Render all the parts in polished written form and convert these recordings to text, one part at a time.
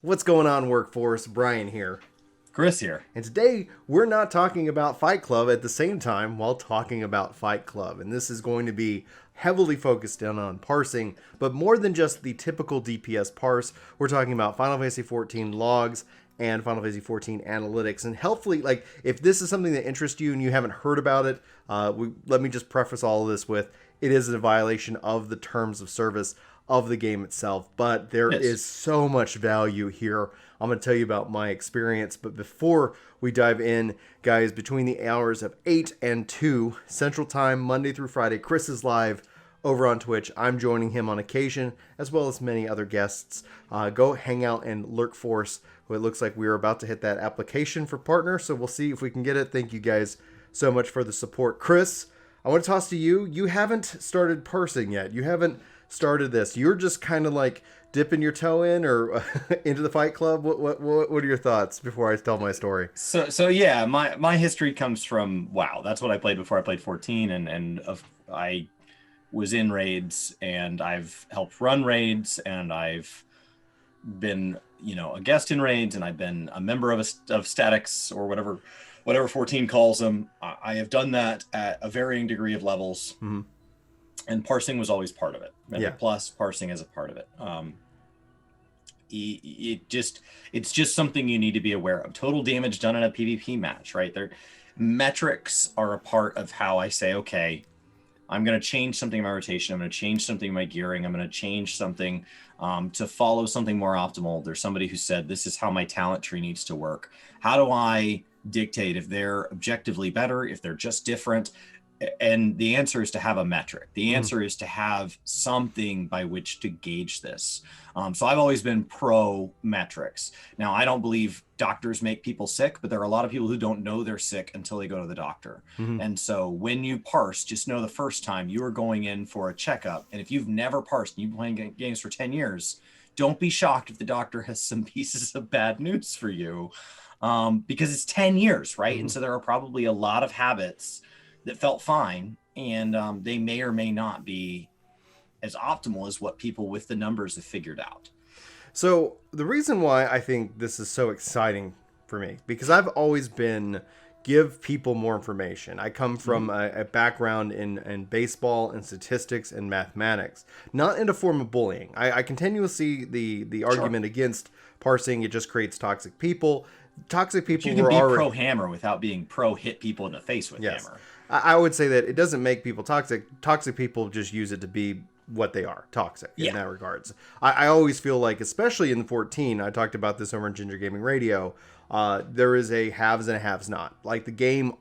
What's going on, workforce? Brian here. Chris here. And today we're not talking about Fight Club at the same time while talking about Fight Club. And this is going to be heavily focused in on parsing, but more than just the typical DPS parse. We're talking about Final Fantasy XIV logs and Final Fantasy XIV Analytics. And helpfully, like, if this is something that interests you and you haven't heard about it, let me just preface all of this with it is a violation of the terms of service of the game itself, but there Yes. is so much value here. I'm going to tell you about my experience, but before we dive in, guys, between the hours of 8 and 2 Central Time, Monday through Friday, Chris is live over on Twitch. I'm joining him on occasion, as well as many other guests. Go hang out in Lurk Force. It looks like we're about to hit that application for partner, so we'll see if we can get it. Thank you guys so much for the support. Chris, I want to toss to you. You haven't started parsing yet. You haven't started this. You're just kind of like dipping your toe in or into the Fight Club. What are your thoughts before I tell my story? So yeah, my history comes from WoW. That's what I played before I played 14, and I was in raids, and I've helped run raids, and I've been a guest in raids, and I've been a member of statics or whatever 14 calls them. I have done that at a varying degree of levels. Mm-hmm. And parsing was always part of it. Yeah. Plus, parsing is a part of it. It's just something you need to be aware of. Total damage done in a PvP match, right? Metrics are a part of how I say, okay, I'm going to change something in my rotation. I'm going to change something in my gearing. I'm going to change something to follow something more optimal. There's somebody who said, this is how my talent tree needs to work. How do I dictate if they're objectively better, if they're just different? And the answer is to have a metric. The answer is to have something by which to gauge this. So I've always been pro metrics. Now, I don't believe doctors make people sick, but there are a lot of people who don't know they're sick until they go to the doctor. Mm-hmm. And so when you parse, just know the first time you are going in for a checkup. And if you've never parsed and you've been playing games for 10 years, don't be shocked if the doctor has some pieces of bad news for you, because it's 10 years, right? Mm-hmm. And so there are probably a lot of habits that felt fine, and they may or may not be as optimal as what people with the numbers have figured out. So the reason why I think this is so exciting for me, because I've always been give people more information. I come from a background in baseball and statistics and mathematics, not in a form of bullying. I continuously see the argument against parsing. It just creates toxic people. Toxic people You can were be already pro hammer without being pro hit people in the face with hammer. I would say that it doesn't make people toxic. Toxic people just use it to be what they are, toxic in that regards. I always feel like, especially in the 14, I talked about this over in Ginger Gaming Radio, there is a haves and a haves not. Like, the game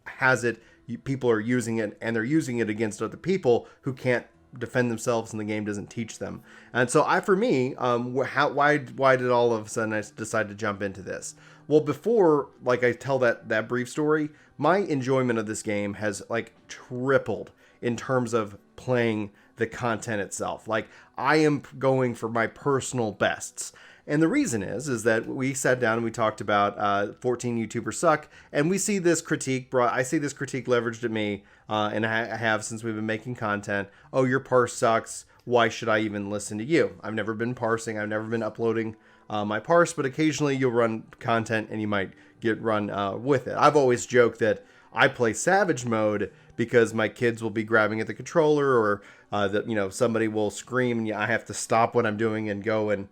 has it, people are using it, and they're using it against other people who can't defend themselves, and the game doesn't teach them. And so for me, why did all of a sudden I decide to jump into this? Well, before, like, I tell that brief story, my enjoyment of this game has like tripled in terms of playing the content itself. Like, I am going for my personal bests. And the reason is that we sat down and we talked about 14 YouTubers suck, and we see this critique I see this critique leveraged at me, and I have since we've been making content. Oh, your parse sucks. Why should I even listen to you? I've never been parsing. I've never been uploading my parse, but occasionally you'll run content and you might get run with it. I've always joked that I play Savage mode because my kids will be grabbing at the controller, or that somebody will scream and I have to stop what I'm doing and go and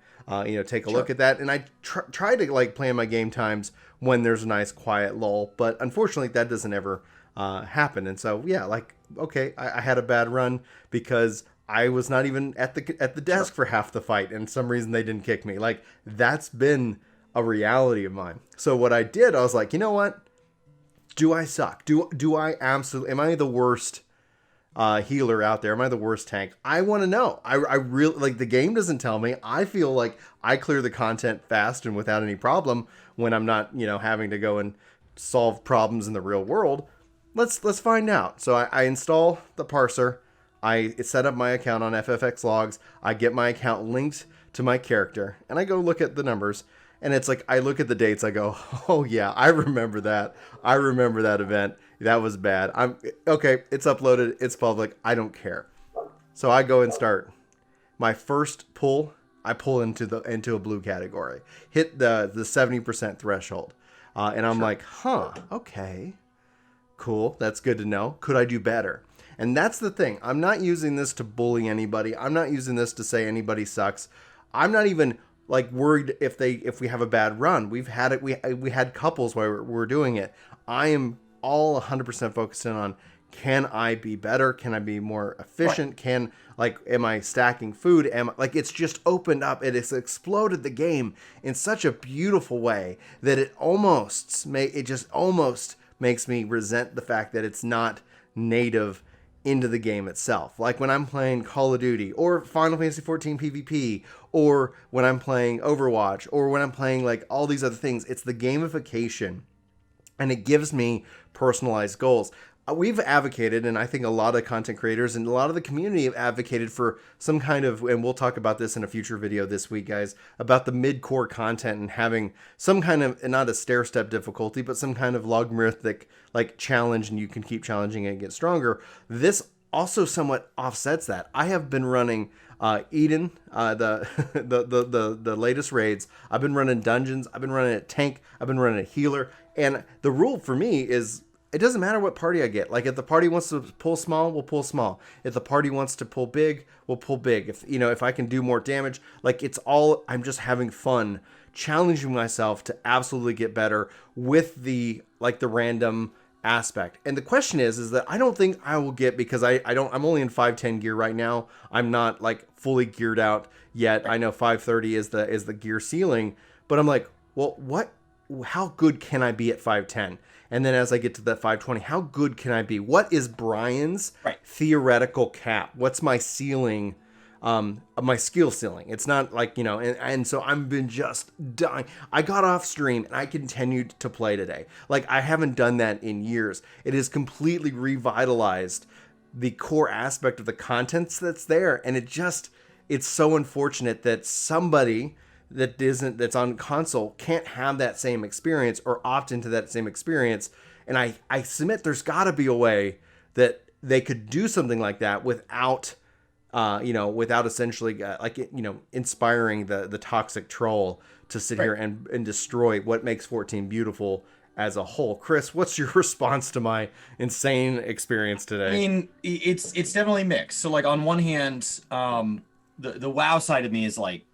take a look at that. And I try to like plan my game times when there's a nice quiet lull, but unfortunately that doesn't ever happen. And so okay, I had a bad run because I was not even at the desk for half the fight, and some reason they didn't kick me. Like, that's been a reality of mine. So what I did, I was like, you know what? Do I suck? Do I absolutely? Am I the worst healer out there? Am I the worst tank? I want to know. I really like, the game doesn't tell me. I feel like I clear the content fast and without any problem when I'm not having to go and solve problems in the real world. Let's find out. So I install the parser. I set up my account on FFXlogs. I get my account linked to my character, and I go look at the numbers. And it's like, I look at the dates, I go, oh yeah, I remember that. I remember that event. That was bad. Okay, it's uploaded, it's public, I don't care. So I go and start. My first pull, I pull into a blue category, hit the 70% threshold. And I'm like, huh, okay, cool. That's good to know. Could I do better? And that's the thing. I'm not using this to bully anybody. I'm not using this to say anybody sucks. I'm not even like worried if we have a bad run. We've had it. We had couples where we're doing it. I am all 100% focused in on, can I be better? Can I be more efficient? Am I stacking food? It's just opened up. It has exploded the game in such a beautiful way that it just almost makes me resent the fact that it's not native into the game itself. Like when I'm playing Call of Duty or Final Fantasy XIV PvP, or when I'm playing Overwatch, or when I'm playing like all these other things, it's the gamification, and it gives me personalized goals. We've advocated, and I think a lot of content creators and a lot of the community have advocated for some kind of, and we'll talk about this in a future video this week, guys, about the mid-core content and having some kind of, not a stair-step difficulty, but some kind of logarithmic like challenge, and you can keep challenging it and get stronger. This also somewhat offsets that. I have been running Eden, the latest raids. I've been running dungeons. I've been running a tank. I've been running a healer. And the rule for me is, it doesn't matter what party I get. Like if the party wants to pull small, we'll pull small. If the party wants to pull big, we'll pull big. If I can do more damage, like it's all, I'm just having fun, challenging myself to absolutely get better with the random aspect. And the question is that I don't think I will get, because I'm only in 510 gear right now. I'm not like fully geared out yet. I know 530 is the gear ceiling, but I'm like, well, how good can I be at 510? And then as I get to that 520, how good can I be? What is Brian's theoretical cap? What's my ceiling, my skill ceiling? It's not like, and so I've been just dying. I got off stream and I continued to play today. Like I haven't done that in years. It has completely revitalized the core aspect of the contents that's there. And it's so unfortunate that somebody that's on console can't have that same experience or opt into that same experience. And I submit there's got to be a way that they could do something like that without essentially inspiring the toxic troll to sit here and destroy what makes 14 beautiful as a whole. Chris, what's your response to my insane experience today? I mean, it's definitely mixed. So like on one hand, the WoW side of me is like,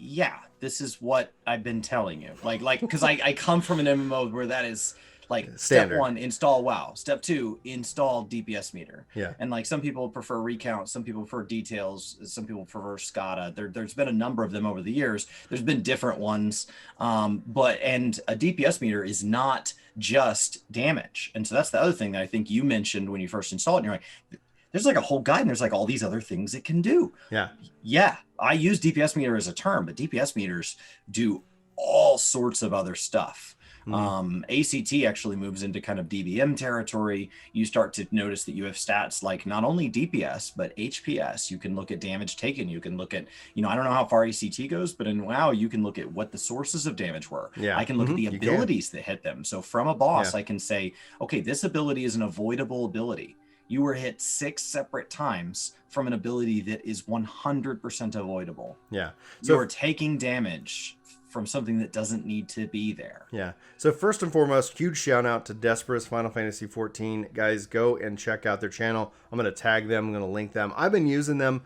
yeah, this is what I've been telling you. Like, because I come from an MMO where that is like standard. Step 1, install WoW. Step 2, install DPS meter. Yeah. And like some people prefer recount, some people prefer details, some people prefer SCADA. There's been a number of them over the years. There's been different ones. And a DPS meter is not just damage. And so that's the other thing that I think you mentioned when you first installed it. And you're like, there's like a whole guide and there's like all these other things it can do. Yeah. I use DPS meter as a term, but DPS meters do all sorts of other stuff. ACT actually moves into kind of DBM territory. You start to notice that you have stats like not only DPS, but HPS. You can look at damage taken. You can look at, I don't know how far ACT goes, but in WoW, you can look at what the sources of damage were. Yeah. I can look at the abilities that hit them. So from a boss, I can say, okay, this ability is an avoidable ability. You were hit 6 separate times from an ability that is 100% avoidable. Yeah. So you're taking damage from something that doesn't need to be there. Yeah. So first and foremost, huge shout out to Desperate Final Fantasy XIV. Guys, go and check out their channel. I'm going to tag them. I'm going to link them. I've been using them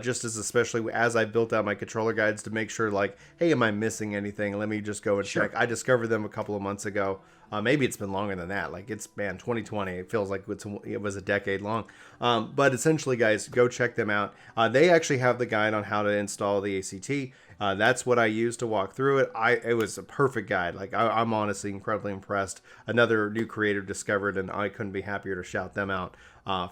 just especially as I built out my controller guides to make sure like, hey, am I missing anything? Let me just go and check. I discovered them a couple of months ago. Maybe it's been longer than that. Like 2020. It feels like it was a decade long. But essentially, guys, go check them out. They actually have the guide on how to install the ACT. That's what I used to walk through it. It was a perfect guide. Like I'm honestly incredibly impressed. Another new creator discovered, and I couldn't be happier to shout them out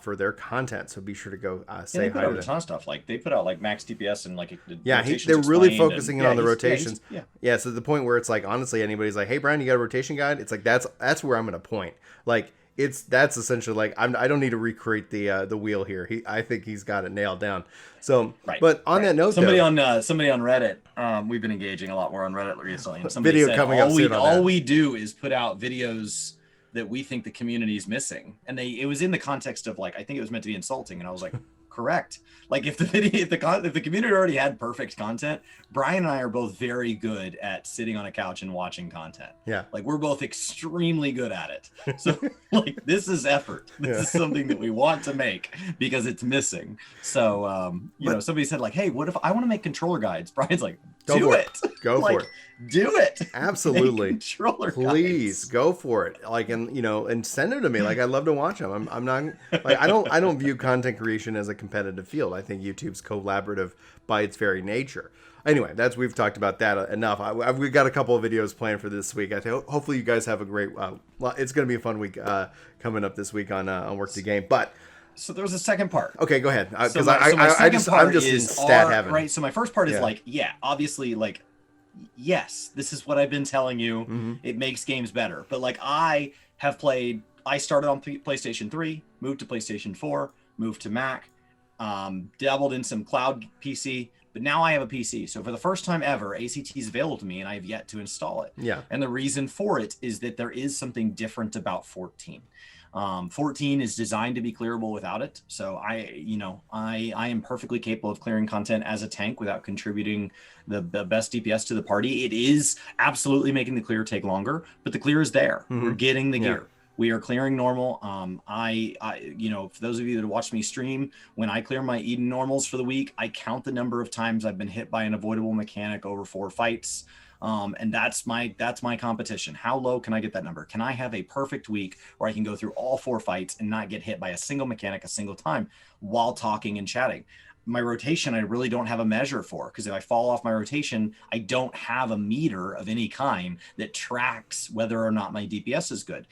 for their content. So be sure to go say hi to them. A ton of stuff. Like they put out like max DPS and like they're really focusing on the rotations. Yeah. So the point where it's like honestly anybody's like, hey Brian, you got a rotation guide? It's like that's where I'm gonna point. Like that's essentially like I don't need to recreate the wheel here. I think he's got it nailed down. So, but on that note, somebody on Reddit, we've been engaging a lot more on Reddit recently. And somebody video said, coming up soon. All we do is put out videos that we think the community is missing, and it was in the context of like I think it was meant to be insulting, and I was like, correct. Like if the community already had perfect content, Brian and I are both very good at sitting on a couch and watching content. Yeah. Like we're both extremely good at it. So like this is effort. This is something that we want to make because it's missing. So you know, somebody said like, hey, what if I want to make controller guides? Brian's like, do it. Go like, for it. Do it. Absolutely. Please go for it. Like, and you know, and send them to me. Like, I love to watch them. I'm not like, I don't view content creation as a competitive field. I think YouTube's collaborative by its very nature. Anyway, we've talked about that enough. We've got a couple of videos planned for this week. I think hopefully you guys have a great. It's going to be a fun week coming up this week on Work the Game. But so there was a second part. Okay, go ahead. Because I'm just in stat heaven. Right. So my first part is like, yeah, obviously, like, yes, this is what I've been telling you. Mm-hmm. It makes games better. But like I started on PlayStation 3, moved to PlayStation 4, moved to Mac, dabbled in some cloud PC, but now I have a PC. So for the first time ever, ACT is available to me and I have yet to install it. Yeah. And the reason for it is that there is something different about 14. 14 is designed to be clearable without it. So I am perfectly capable of clearing content as a tank without contributing the best DPS to the party. It is absolutely making the clear take longer, but the clear is there. Mm-hmm. We're getting the gear. We are clearing normal. For those of you that watch me stream, when I clear my Eden normals for the week, I count the number of times I've been hit by an avoidable mechanic over 4 fights. And that's my competition. How low can I get that number? Can I have a perfect week where I can go through all 4 fights and not get hit by a single mechanic a single time while talking and chatting? My rotation, I really don't have a measure for, because if I fall off my rotation, I don't have a meter of any kind that tracks whether or not my DPS is good.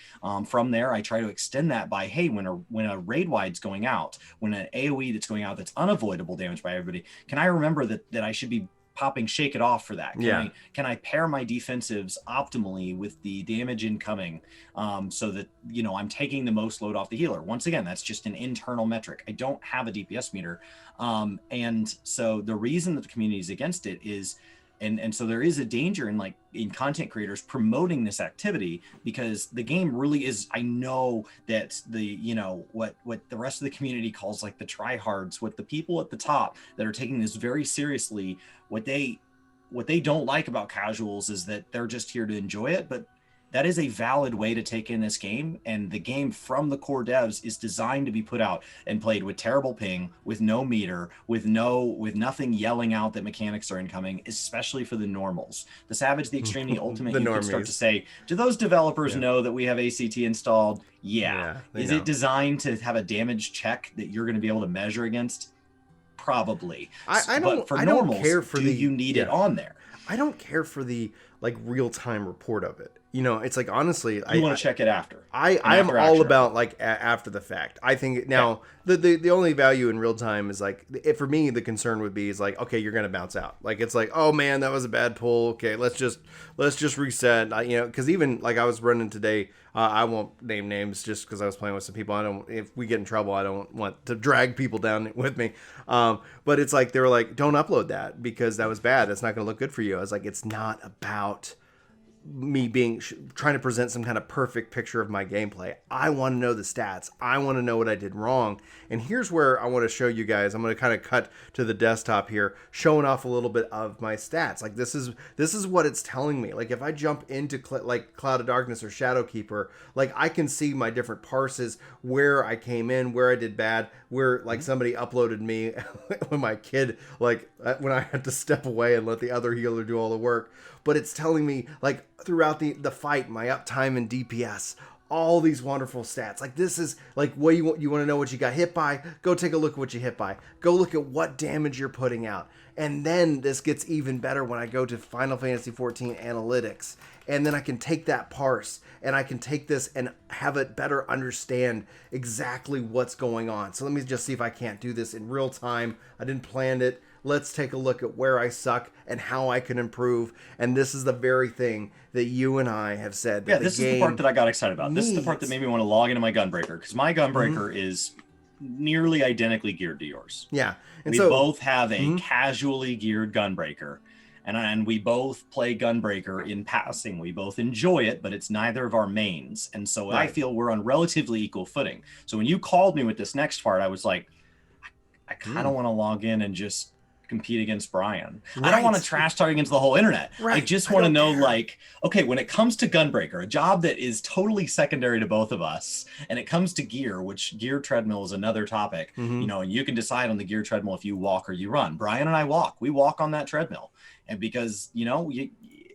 From there, I try to extend that by, hey, when a raid wide's going out, when an AoE that's going out that's unavoidable damage by everybody, can I remember that I should be popping Shake It Off for that? Can I pair my defensives optimally with the damage incoming, so that, you know, I'm taking the most load off the healer? Once again, that's just an internal metric. I don't have a DPS meter. And so the reason that the community is against it is, and so there is a danger in content creators promoting this activity, because the game really is, I know that what the rest of the community calls like the tryhards, what the people at the top that are taking this very seriously, what they don't like about casuals is that they're just here to enjoy it. But that is a valid way to take in this game, and the game from the core devs is designed to be put out and played with terrible ping, with no meter, with nothing yelling out that mechanics are incoming, especially for the normals. The Savage, the Extreme, the Ultimate, you can start to say, do those developers know that we have ACT installed? Yeah. Is it designed to have a damage check that you're going to be able to measure against? Probably. But for normals, do you need it on there? I don't care for the real-time report of it. You know, it's like, honestly, you want to check it after. I am all about after the fact. I think now the only value in real time is for me, the concern would be is okay, you're gonna bounce out. Like, it's like, oh man, that was a bad pull. Okay, let's just reset. Because even I was running today. I won't name names just because I was playing with some people. If we get in trouble, I don't want to drag people down with me. But it's like, they were like, don't upload that because that was bad. It's not going to look good for you. I was like, it's not about me trying to present some kind of perfect picture of my gameplay. I want to know the stats. I want to know what I did wrong. And here's where I want to show you guys. I'm going to kind of cut to the desktop here, showing off a little bit of my stats. Like, this is what it's telling me. Like, if I jump into Cloud of Darkness or Shadowkeeper, I can see my different parses, where I came in, where I did bad, where somebody uploaded me when my kid, when I had to step away and let the other healer do all the work. But it's telling me throughout the fight, my uptime and DPS, all these wonderful stats. This is what you want to know what you got hit by. Go take a look at what you hit by. Go look at what damage you're putting out. And then this gets even better when I go to Final Fantasy XIV Analytics. And then I can take that parse and I can take this and have it better understand exactly what's going on. So let me just see if I can't do this in real time. I didn't plan it. Let's take a look at where I suck and how I can improve. And this is the very thing that you and I have said. That this is the part that I got excited about. This is the part that made me want to log into my Gunbreaker, because my Gunbreaker is nearly identically geared to yours. Yeah. And we both have a casually geared Gunbreaker. And we both play Gunbreaker in passing. We both enjoy it, but it's neither of our mains. And so I feel we're on relatively equal footing. So when you called me with this next part, I was like, I kind of want to log in and just compete against Brian. Right. I don't want to trash talk against the whole internet. Right. I just want to know, like, okay, when it comes to Gunbreaker, a job that is totally secondary to both of us, and it comes to gear, which gear treadmill is another topic, you know, and you can decide on the gear treadmill if you walk or you run. Brian and I walk. We walk on that treadmill. And because, you know,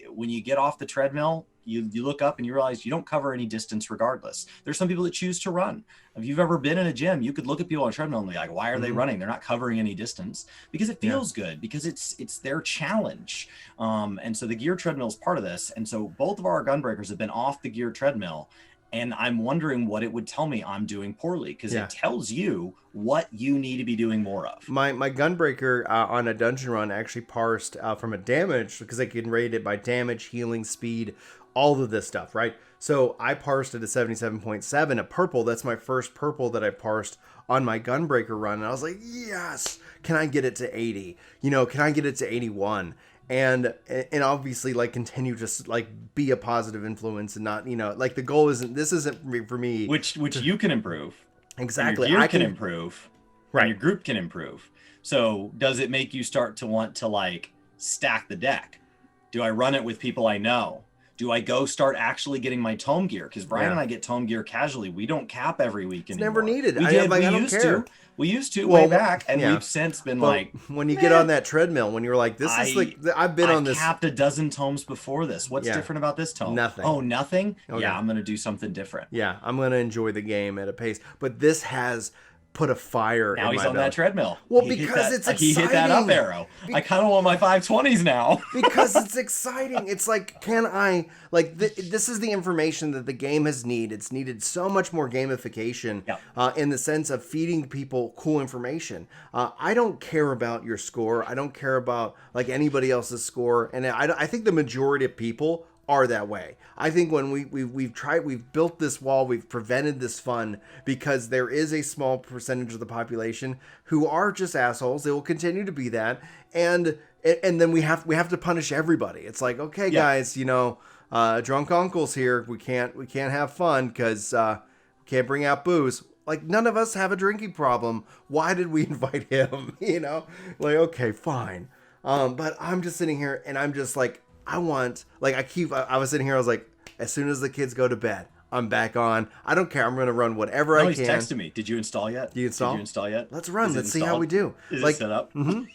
when you get off the treadmill, you look up and you realize you don't cover any distance regardless. There's some people that choose to run. If you've ever been in a gym, you could look at people on a treadmill and be like, why are they running? They're not covering any distance, because it feels good, because it's their challenge. And so the gear treadmill is part of this. And so both of our Gunbreakers have been off the gear treadmill. And I'm wondering what it would tell me I'm doing poorly, because it tells you what you need to be doing more of. My Gunbreaker on a dungeon run actually parsed from a damage, because I can rate it by damage, healing, speed, all of this stuff, right? So I parsed it at 77.7, a purple. That's my first purple that I parsed on my Gunbreaker run. And I was like, yes, can I get it to 80? You know, can I get it to 81? And obviously, like, continue to like be a positive influence, and not, you know, like, the goal isn't for me, which you can improve. Exactly. Your gear can improve, right? And your group can improve. So does it make you start to want to, like, stack the deck? Do I run it with people I know? Do I go start actually getting my tome gear? Because Brian and I get tome gear casually. We don't cap every week anymore. It's never needed. We used to way back, and we've since been like, when you get on that treadmill, when you're like, this is like, I've been on this. I capped a dozen tomes before this. What's different about this tome? Nothing. Oh, nothing? Okay. Yeah, I'm going to do something different. Yeah, I'm going to enjoy the game at a pace. But this has put a fire in my belly. Now he's on that treadmill. Well, because it's exciting. He hit that up arrow. I kind of want my 520s now. Because it's exciting. It's like, can I, like, this is the information that the game has needed. It's needed so much more gamification in the sense of feeding people cool information. I don't care about your score. I don't care about, like, anybody else's score. And I think the majority of people are that way. I think when we've built this wall, we've prevented this fun, because there is a small percentage of the population who are just assholes. They will continue to be that, and then we have to punish everybody. It's like, okay, guys, you know, drunk uncle's here. We can't have fun because we can't bring out booze. Like, none of us have a drinking problem. Why did we invite him? You know, like, okay, fine. But I'm just sitting here and I'm just like, I was sitting here, I was like, as soon as the kids go to bed, I'm back on. I don't care. I'm going to run whatever I can. He's texting me. Did you install yet? Did you install yet? Let's run. Let's see how we do. Is it set up? Mm-hmm.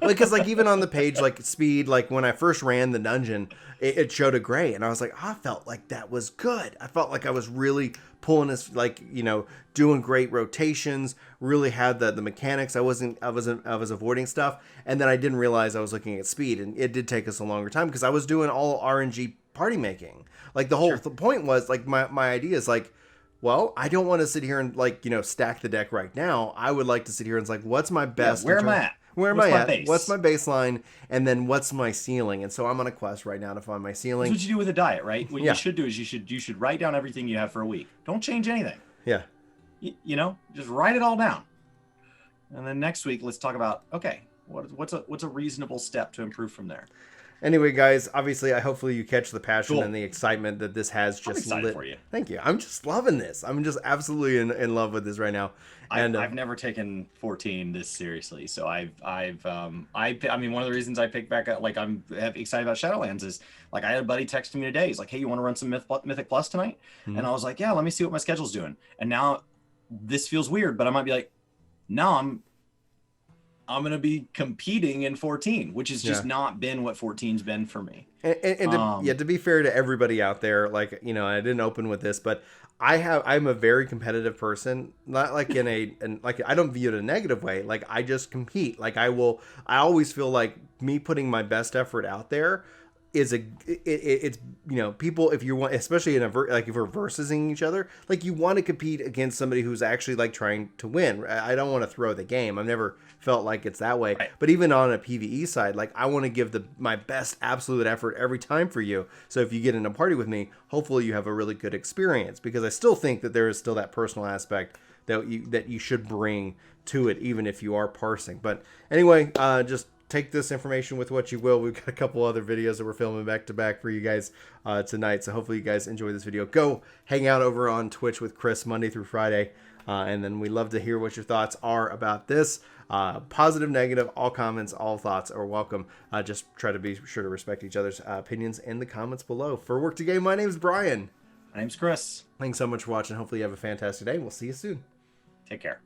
Because, like, even on the page, like, speed, like, when I first ran the dungeon, it showed a gray, and I was like, I felt like that was good. I felt like I was really pulling this, like, you know, doing great rotations, really had the mechanics. I was avoiding stuff, and then I didn't realize I was looking at speed, and it did take us a longer time because I was doing all RNG party making. Like, the whole point was, like, my idea is, like, well, I don't want to sit here and, like, you know, stack the deck right now. I would like to sit here and it's like, what's my best? Where am I at? Where am I at? What's my baseline? And then what's my ceiling? And so I'm on a quest right now to find my ceiling. That's what you do with a diet, right? What you should do is you should write down everything you have for a week. Don't change anything. Yeah. You know, just write it all down. And then next week, let's talk about, okay, what's a reasonable step to improve from there? Anyway, guys, obviously, hopefully you catch the passion and the excitement that this has just lit. For you. Thank you. I'm just loving this. I'm just absolutely in love with this right now. And I've never taken 14 this seriously. So I mean, one of the reasons I picked back up, like, I'm excited about Shadowlands is, like, I had a buddy texting me today. He's like, hey, you want to run some Mythic Plus tonight? Mm-hmm. And I was like, yeah, let me see what my schedule's doing. And now this feels weird, but I might be like, no, I'm going to be competing in 14, which has just not been what 14's been for me. And to be fair to everybody out there, like, you know, I didn't open with this, but I'm a very competitive person, not like like, I don't view it in a negative way. Like, I just compete. Like, I always feel like me putting my best effort out there is it's, you know, people, if you want, especially if we're versusing each other, like, you want to compete against somebody who's actually, like, trying to win. I don't want to throw the game. I've never felt like it's that way. Right. But even on a PvE side, like, I want to give my best absolute effort every time for you. So if you get in a party with me, hopefully you have a really good experience, because I still think that there is still that personal aspect that you should bring to it, even if you are parsing. But anyway, just take this information with what you will. We've got a couple other videos that we're filming back to back for you guys tonight. So hopefully you guys enjoy this video. Go hang out over on Twitch with Chris Monday through Friday. And then we love to hear what your thoughts are about this. Positive, negative, all comments, all thoughts are welcome. Just try to be sure to respect each other's opinions in the comments below. For Work to Game, my name's Brian. My name's Chris. Thanks so much for watching. Hopefully you have a fantastic day. We'll see you soon. Take care.